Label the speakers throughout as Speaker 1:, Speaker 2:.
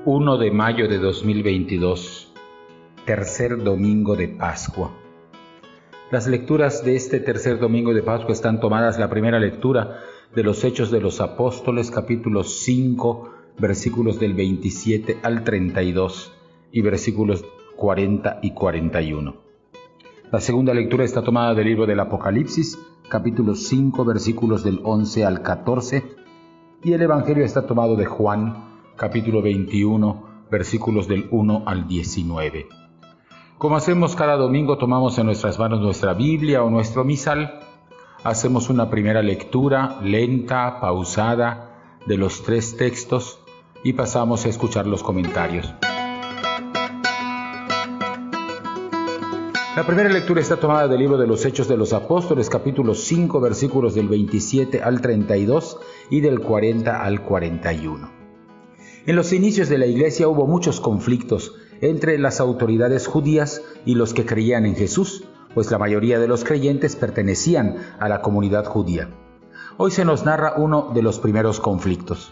Speaker 1: 1 de mayo de 2022, tercer domingo de Pascua. Las lecturas de este tercer domingo de Pascua están tomadas la primera lectura de los Hechos de los Apóstoles, capítulo 5, versículos del 27 al 32 y versículos 40 y 41. La segunda lectura está tomada del libro del Apocalipsis, capítulo 5, versículos del 11 al 14, y el Evangelio está tomado de Juan, capítulo 21, versículos del 1 al 19. Como hacemos cada domingo, tomamos en nuestras manos nuestra Biblia o nuestro misal. Hacemos una primera lectura lenta, pausada, de los tres textos y pasamos a escuchar los comentarios. La primera lectura está tomada del libro de los Hechos de los Apóstoles, capítulo 5, versículos del 27 al 32 y del 40 al 41. En los inicios de la Iglesia hubo muchos conflictos entre las autoridades judías y los que creían en Jesús, pues la mayoría de los creyentes pertenecían a la comunidad judía. Hoy se nos narra uno de los primeros conflictos.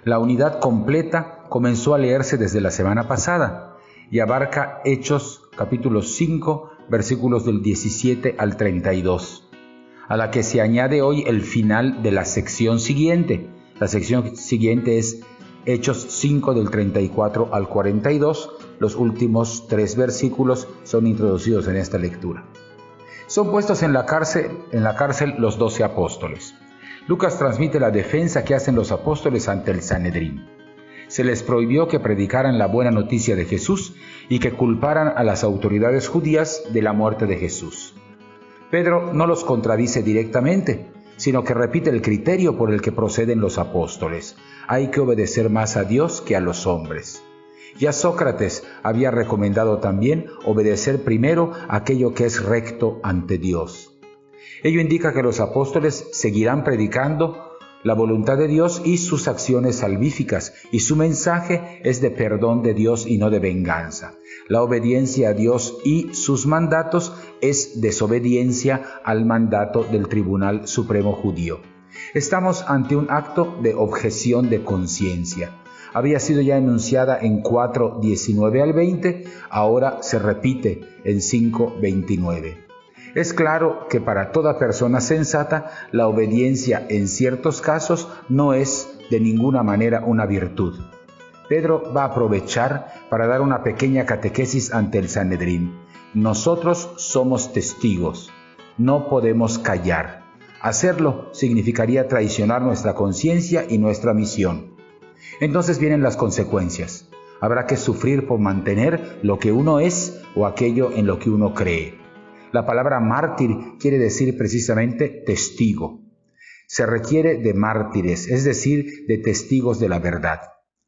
Speaker 1: La unidad completa comenzó a leerse desde la semana pasada y abarca Hechos capítulo 5, versículos del 17 al 32, a la que se añade hoy el final de la sección siguiente. La sección siguiente es Hechos 5 del 34 al 42, los últimos tres versículos son introducidos en esta lectura. Son puestos en la cárcel los 12 apóstoles. Lucas transmite la defensa que hacen los apóstoles ante el Sanedrín. Se les prohibió que predicaran la buena noticia de Jesús y que culparan a las autoridades judías de la muerte de Jesús. Pedro no los contradice directamente, sino que repite el criterio por el que proceden los apóstoles. Hay que obedecer más a Dios que a los hombres. Ya Sócrates había recomendado también obedecer primero aquello que es recto ante Dios. Ello indica que los apóstoles seguirán predicando la voluntad de Dios y sus acciones salvíficas, y su mensaje es de perdón de Dios y no de venganza. La obediencia a Dios y sus mandatos es desobediencia al mandato del Tribunal Supremo Judío. Estamos ante un acto de objeción de conciencia. Había sido ya enunciada en 4:19 al 20, ahora se repite en 5:29. Es claro que para toda persona sensata, la obediencia en ciertos casos no es de ninguna manera una virtud. Pedro va a aprovechar para dar una pequeña catequesis ante el Sanedrín. Nosotros somos testigos, no podemos callar. Hacerlo significaría traicionar nuestra conciencia y nuestra misión. Entonces vienen las consecuencias. Habrá que sufrir por mantener lo que uno es o aquello en lo que uno cree. La palabra mártir quiere decir precisamente testigo. Se requiere de mártires, es decir, de testigos de la verdad.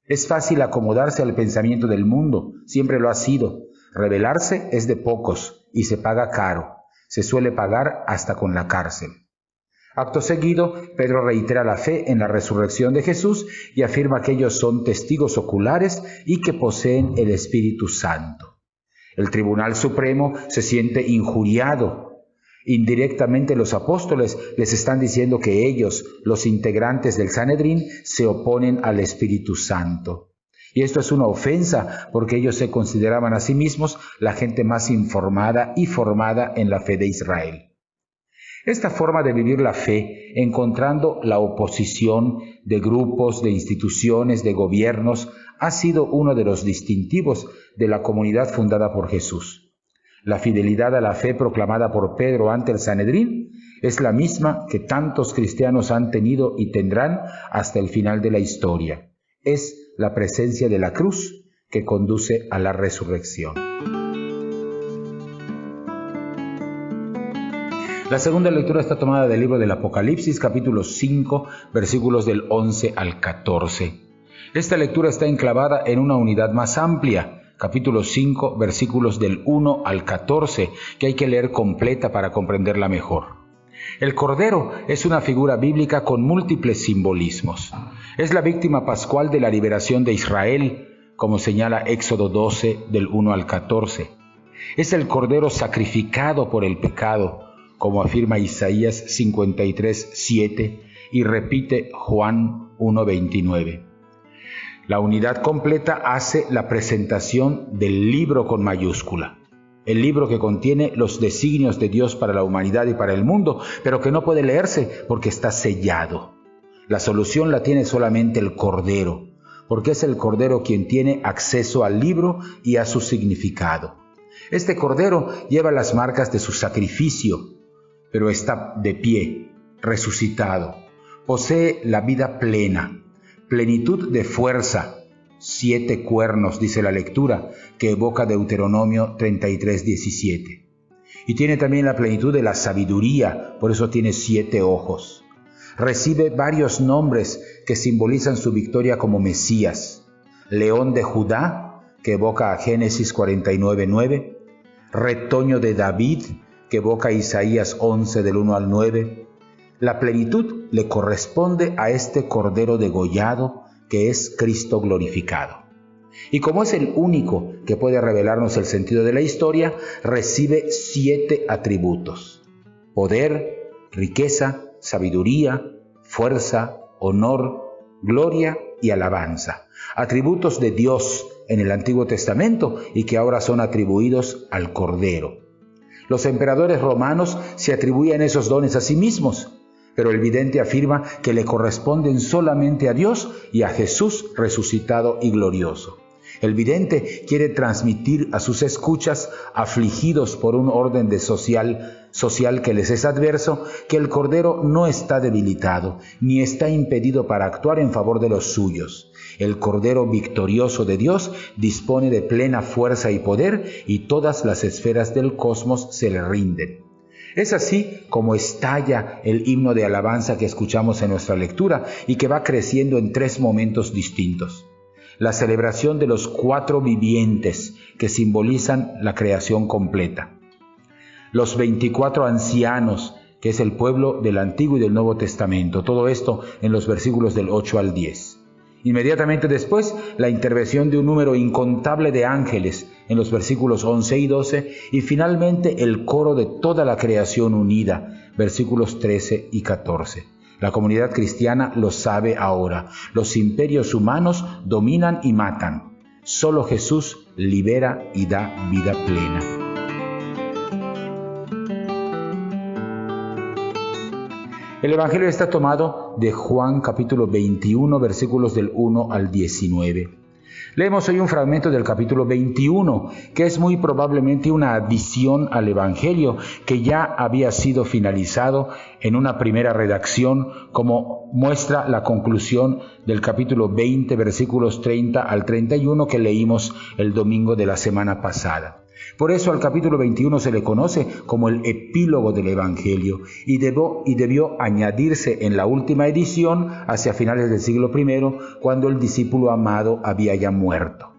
Speaker 1: Es fácil acomodarse al pensamiento del mundo, siempre lo ha sido. Rebelarse es de pocos y se paga caro. Se suele pagar hasta con la cárcel. Acto seguido, Pedro reitera la fe en la resurrección de Jesús y afirma que ellos son testigos oculares y que poseen el Espíritu Santo. El Tribunal Supremo se siente injuriado. Indirectamente los apóstoles les están diciendo que ellos, los integrantes del Sanedrín, se oponen al Espíritu Santo. Y esto es una ofensa porque ellos se consideraban a sí mismos la gente más informada y formada en la fe de Israel. Esta forma de vivir la fe, encontrando la oposición de grupos, de instituciones, de gobiernos, ha sido uno de los distintivos de la comunidad fundada por Jesús. La fidelidad a la fe proclamada por Pedro ante el Sanedrín es la misma que tantos cristianos han tenido y tendrán hasta el final de la historia. Es la presencia de la cruz que conduce a la resurrección. La segunda lectura está tomada del libro del Apocalipsis, capítulo 5, versículos del 11 al 14. Esta lectura está enclavada en una unidad más amplia, capítulo 5, versículos del 1 al 14, que hay que leer completa para comprenderla mejor. El Cordero es una figura bíblica con múltiples simbolismos. Es la víctima pascual de la liberación de Israel, como señala Éxodo 12, del 1 al 14. Es el Cordero sacrificado por el pecado, como afirma Isaías 53:7 y repite Juan 1:29. La unidad completa hace la presentación del libro con mayúscula. El libro que contiene los designios de Dios para la humanidad y para el mundo, pero que no puede leerse porque está sellado. La solución la tiene solamente el Cordero, porque es el Cordero quien tiene acceso al libro y a su significado. Este Cordero lleva las marcas de su sacrificio, pero está de pie, resucitado. Posee la vida plena, plenitud de fuerza, 7 cuernos, dice la lectura, que evoca Deuteronomio 33:17. Y tiene también la plenitud de la sabiduría, por eso tiene 7 ojos. Recibe varios nombres que simbolizan su victoria como Mesías. León de Judá, que evoca a Génesis 49:9. Retoño de David, que evoca a Isaías 11 del 1 al 9. La plenitud le corresponde a este Cordero degollado, que es Cristo glorificado. Y como es el único que puede revelarnos el sentido de la historia, recibe 7 atributos: poder, riqueza, sabiduría, fuerza, honor, gloria y alabanza. Atributos de Dios en el Antiguo Testamento y que ahora son atribuidos al Cordero. Los emperadores romanos se atribuían esos dones a sí mismos, pero el vidente afirma que le corresponden solamente a Dios y a Jesús resucitado y glorioso. El vidente quiere transmitir a sus escuchas, afligidos por un orden social que les es adverso, que el Cordero no está debilitado, ni está impedido para actuar en favor de los suyos. El Cordero victorioso de Dios dispone de plena fuerza y poder, y todas las esferas del cosmos se le rinden. Es así como estalla el himno de alabanza que escuchamos en nuestra lectura y que va creciendo en 3 momentos distintos. La celebración de los 4 vivientes que simbolizan la creación completa. Los 24 ancianos, que es el pueblo del Antiguo y del Nuevo Testamento. Todo esto en los versículos del 8 al 10. Inmediatamente después, la intervención de un número incontable de ángeles en los versículos 11 y 12, y finalmente el coro de toda la creación unida, versículos 13 y 14. La comunidad cristiana lo sabe ahora. Los imperios humanos dominan y matan. Solo Jesús libera y da vida plena. El Evangelio está tomado de Juan capítulo 21, versículos del 1 al 19. Leemos hoy un fragmento del capítulo 21, que es muy probablemente una adición al Evangelio que ya había sido finalizado en una primera redacción, como muestra la conclusión del capítulo 20, versículos 30 al 31 que leímos el domingo de la semana pasada. Por eso al capítulo 21 se le conoce como el epílogo del Evangelio y debió añadirse en la última edición hacia finales del siglo I, cuando el discípulo amado había ya muerto.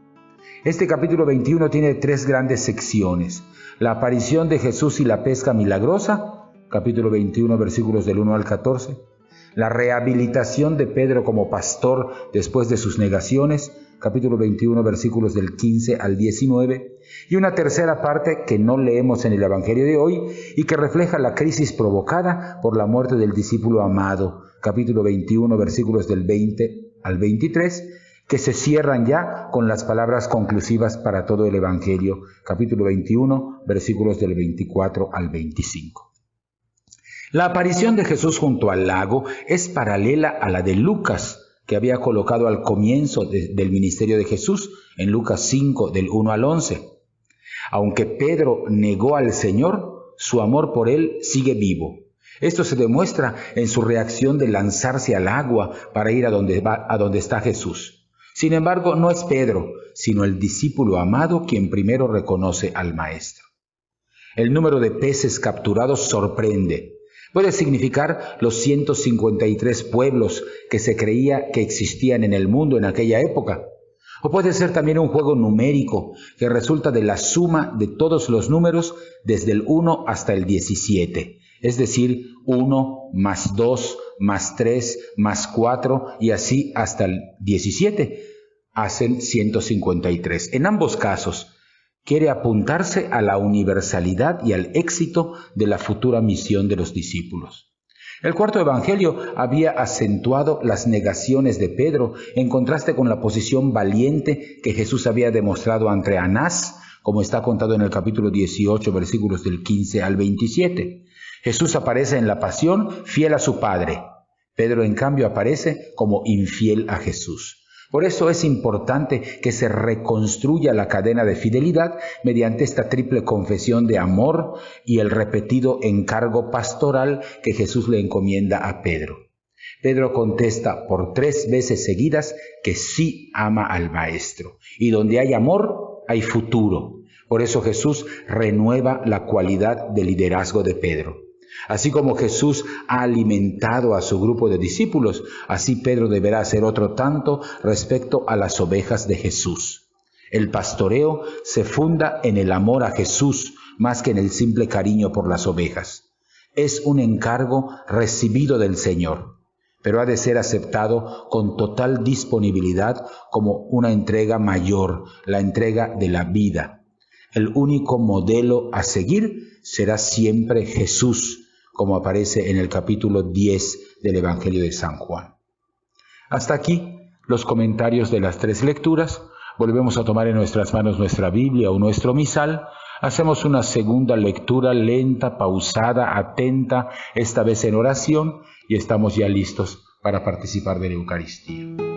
Speaker 1: Este capítulo 21 tiene 3 grandes secciones: la aparición de Jesús y la pesca milagrosa, capítulo 21, versículos del 1 al 14, la rehabilitación de Pedro como pastor después de sus negaciones, capítulo 21, versículos del 15 al 19, y una tercera parte que no leemos en el Evangelio de hoy y que refleja la crisis provocada por la muerte del discípulo amado, capítulo 21, versículos del 20 al 23, que se cierran ya con las palabras conclusivas para todo el Evangelio, capítulo 21, versículos del 24 al 25. La aparición de Jesús junto al lago es paralela a la de Lucas, que había colocado al comienzo del ministerio de Jesús, en Lucas 5, del 1 al 11. Aunque Pedro negó al Señor, su amor por él sigue vivo. Esto se demuestra en su reacción de lanzarse al agua para ir a donde está Jesús. Sin embargo, no es Pedro, sino el discípulo amado quien primero reconoce al Maestro. El número de peces capturados sorprende. Puede significar los 153 pueblos que se creía que existían en el mundo en aquella época. O puede ser también un juego numérico que resulta de la suma de todos los números desde el 1 hasta el 17. Es decir, 1 más 2 más 3 más 4 y así hasta el 17. Hacen 153. En ambos casos, quiere apuntarse a la universalidad y al éxito de la futura misión de los discípulos. El cuarto evangelio había acentuado las negaciones de Pedro en contraste con la posición valiente que Jesús había demostrado ante Anás, como está contado en el capítulo 18, versículos del 15 al 27. Jesús aparece en la pasión fiel a su Padre. Pedro, en cambio, aparece como infiel a Jesús. Por eso es importante que se reconstruya la cadena de fidelidad mediante esta triple confesión de amor y el repetido encargo pastoral que Jesús le encomienda a Pedro. Pedro contesta por 3 veces seguidas que sí ama al Maestro, y donde hay amor, hay futuro. Por eso Jesús renueva la cualidad de liderazgo de Pedro. Así como Jesús ha alimentado a su grupo de discípulos, así Pedro deberá hacer otro tanto respecto a las ovejas de Jesús. El pastoreo se funda en el amor a Jesús más que en el simple cariño por las ovejas. Es un encargo recibido del Señor, pero ha de ser aceptado con total disponibilidad como una entrega mayor, la entrega de la vida. El único modelo a seguir será siempre Jesús, como aparece en el capítulo 10 del Evangelio de San Juan. Hasta aquí los comentarios de las 3 lecturas. Volvemos a tomar en nuestras manos nuestra Biblia o nuestro misal. Hacemos una segunda lectura lenta, pausada, atenta, esta vez en oración, y estamos ya listos para participar de la Eucaristía.